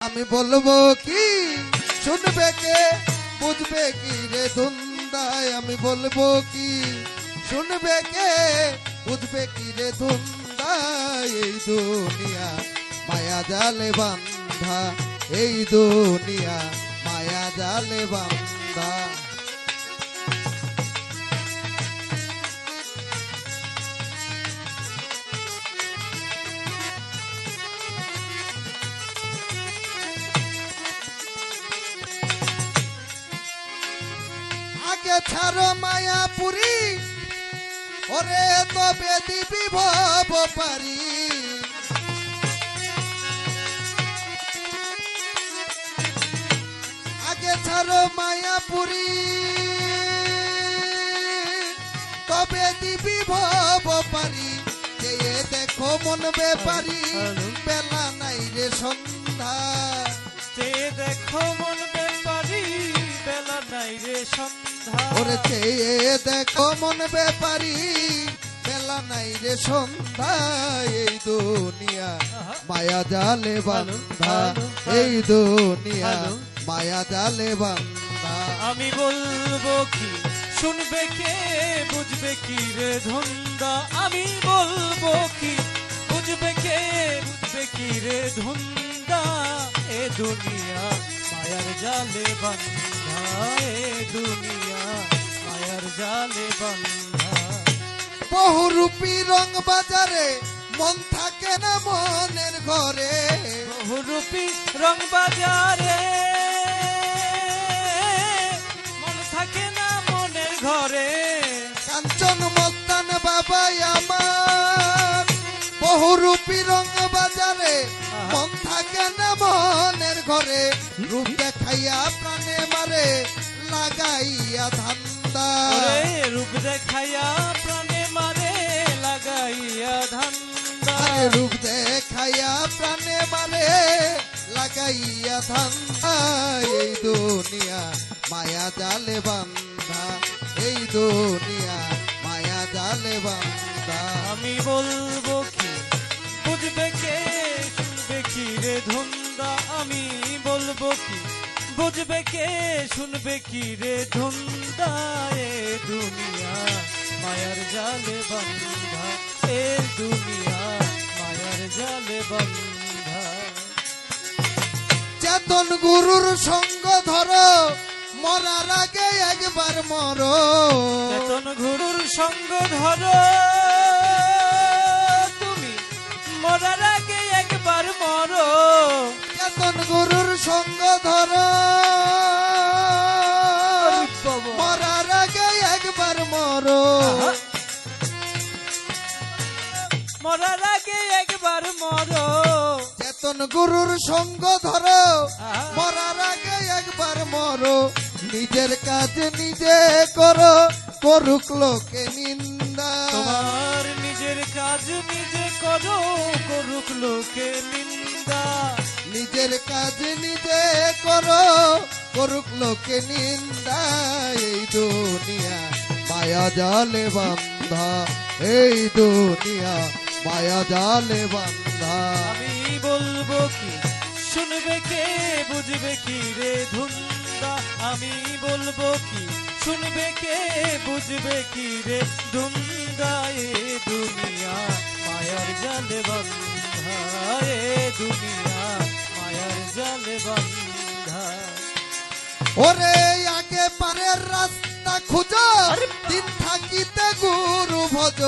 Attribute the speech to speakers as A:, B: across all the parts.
A: আমি বলবো কি শুনবে কে বুঝবে কি রে ধুন্দায় আমি বলবো কি শুনবে কে বুঝবে কি রে ধুন্দায় এই দুনিয়া মায়া জালে বান্ধা এই দুনিয়া মায়া জালে বান্ধা আগে ছাড়ো মায়াপুরী ওরে তবে দিবি ভব পারি আগে ছাড়ো মায়াপুরী তবে দিবি ভব পারি যে দেখো মন বেপারি বেলা নাই রে সন্ধ্যা
B: যে দেখো মন বেপারি বেলা নাই রে সন্ধ্যা
A: ওরে চেয়ে দেখো মন বেপারি বেলা নাই রে সন্ধ্যা এই দুনিয়া মায়া জালে বান্ধা এই দুনিয়া মায়া জালে বান্ধা
B: আমি বলবো কি শুনবে কে বুঝবে কি রে ধুন্দা আমি বলবো কি বুঝবে কে বুঝবে কি রে ধুন্দা এ দুনিয়া মায়ার জালে বান্ধা এ দুনিয়া মায়ার জালে বান্ধা
A: বহুরূপী রং বাজারে মন থাকে না মনের ঘরে
B: বহুরূপী রং বাজারে মন থাকে না মনের ঘরে
A: কাঞ্চন মস্তান বাবাই আমার বহুরূপী রং বাজারে মন থাকে না মনের ঘরে রূপ দেখাইয়া প্রাণে মারে লাগাইয়া ধান্দা
B: ওরে রূপ দেখাইয়া প্রাণে মারে লাগাইয়া ধান্দা
A: আরে রূপ দেখাইয়া প্রাণে মারে লাগাইয়া ধান্দা এই দুনিয়া মায়া জালে বান্ধা এই দুনিয়া মায়া জালে বান্ধা
B: আমি বলবো কি বুঝবে কে শুনবে কি রে ধুন্দা আমি বলবো কি বুঝবে কে শুনবে কি রে ধুন্দা এ দুনিয়া মায়ার জালে বান্ধা এ দুনিয়া মায়ার জালে বান্ধা
A: চেতন গুরুর সঙ্গ ধরো মরার আগে একবার মরো
B: চেতন গুরুর সঙ্গ ধরো তুমি মরার আগে একবার মরো
A: চেতন গুরুর সঙ্গ ধরো মরার আগে একবার মরো
B: মরার আগে একবার মরো
A: চেতন গুরুর সঙ্গ ধরো মরার আগে একবার মরো নিজের কাজ নিজে করো করুক লোকে নিন্দা
B: তোমার নিজের কাজ নিজে করো করুক লোকে নিন্দা
A: নিজের কাজ নিজে করো করুক লোকে নিন্দা এই দুনিয়া মায়া জালে বান্ধা এই দুনিয়া মায়া জালে বান্ধা
B: আমি বলবো কি শুনবে কে বুঝবে কি রে ধুন্দা আমি বলবো কি শুনবে কে বুঝবে কি রে ধুন্দা এ দুনিয়া মায়ার জালে বান্ধা এ দুনিয়া মায়ার জালে বান্ধা
A: ওরে আগে পারের রাস্তা খুঁজো দিন থাকিতে গুরু ভজ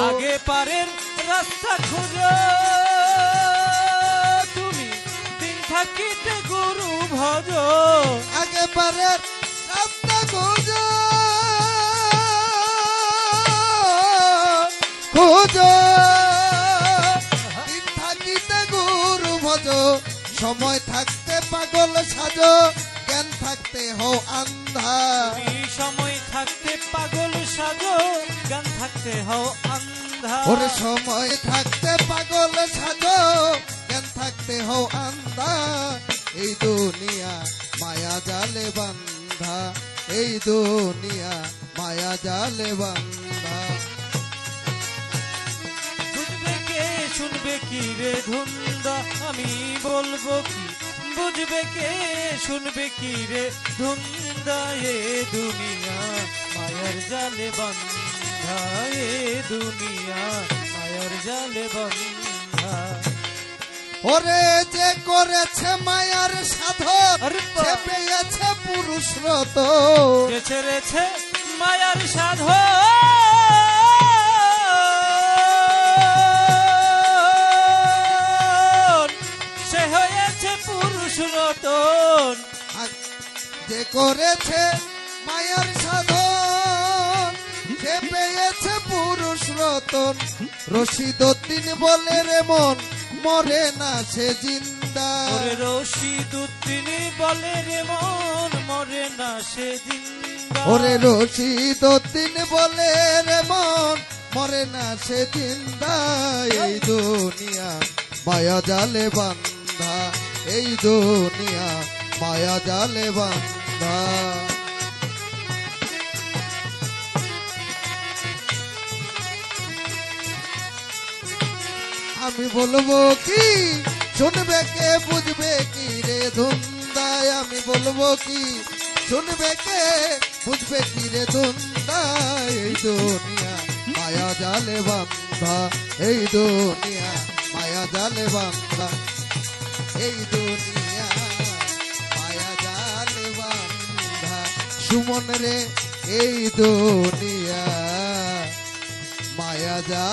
B: আগে পারের রাস্তা খুঁজো তুমি দিন থাকিতে গুরু ভজ
A: আগে পারের রাস্তা খুঁজো খুঁজো দিন থাকিতে গুরু ভজ সময় থাকতে পাগল সাজো জ্ঞান থাকতে হও আন্ধা
B: তুমি সময় থাকতে পাগল সাজো গান থাকতে হও আন্ধা
A: ওরে সময় থাকতে পাগল সাজো জ্ঞান থাকতে হও আন্ধা এই দুনিয়া মায়া জালে বান্ধা এই দুনিয়া মায়া জালে বান্ধা
B: বুঝবে কে শুনবে কি রে ধুন্দা আমি বলবো কি বুঝবে কে শুনবে কি রে ধুন্দা এ দুনিয়া মায়ার জালে বান্ধা এ দুনিয়া মায়ার জালে বান্ধা
A: ওরে যে করেছে মায়ার সাধন
B: আরে বাহ!
A: সে পেয়েছে পুরুষ রত
B: যে ছেড়েছে মায়ার সাধন সে হয়েছে পুরুষ রতন
A: যে করেছে মায়ার সাধন সে পেয়েছে পুরুষ রতন রশিদউদ্দিন বলে রে মন মরে না সে জিন্দা
B: ওরে রশিদউদ্দিন বলে রে মন মরে না সে জিন্দা
A: ওরে রশিদউদ্দিন বলে রে মন মরে না সে জিন্দা এই দুনিয়া মায়া জালে বান্ধা এই দুনিয়া মায়া জালে বান্ধা আমি বলবো কি শুনবে কে বুঝবে কি রে ধুন্দায় আমি বলবো কি শুনবে কে বুঝবে কি রে ধুন্দায় এই দুনিয়া মায়া জালে বান্ধা এই দুনিয়া মায়া জালে বান্ধা এই দুনিয়া মায়া জালে বান্ধা সুমন রে এই দুনিয়া মায়া যা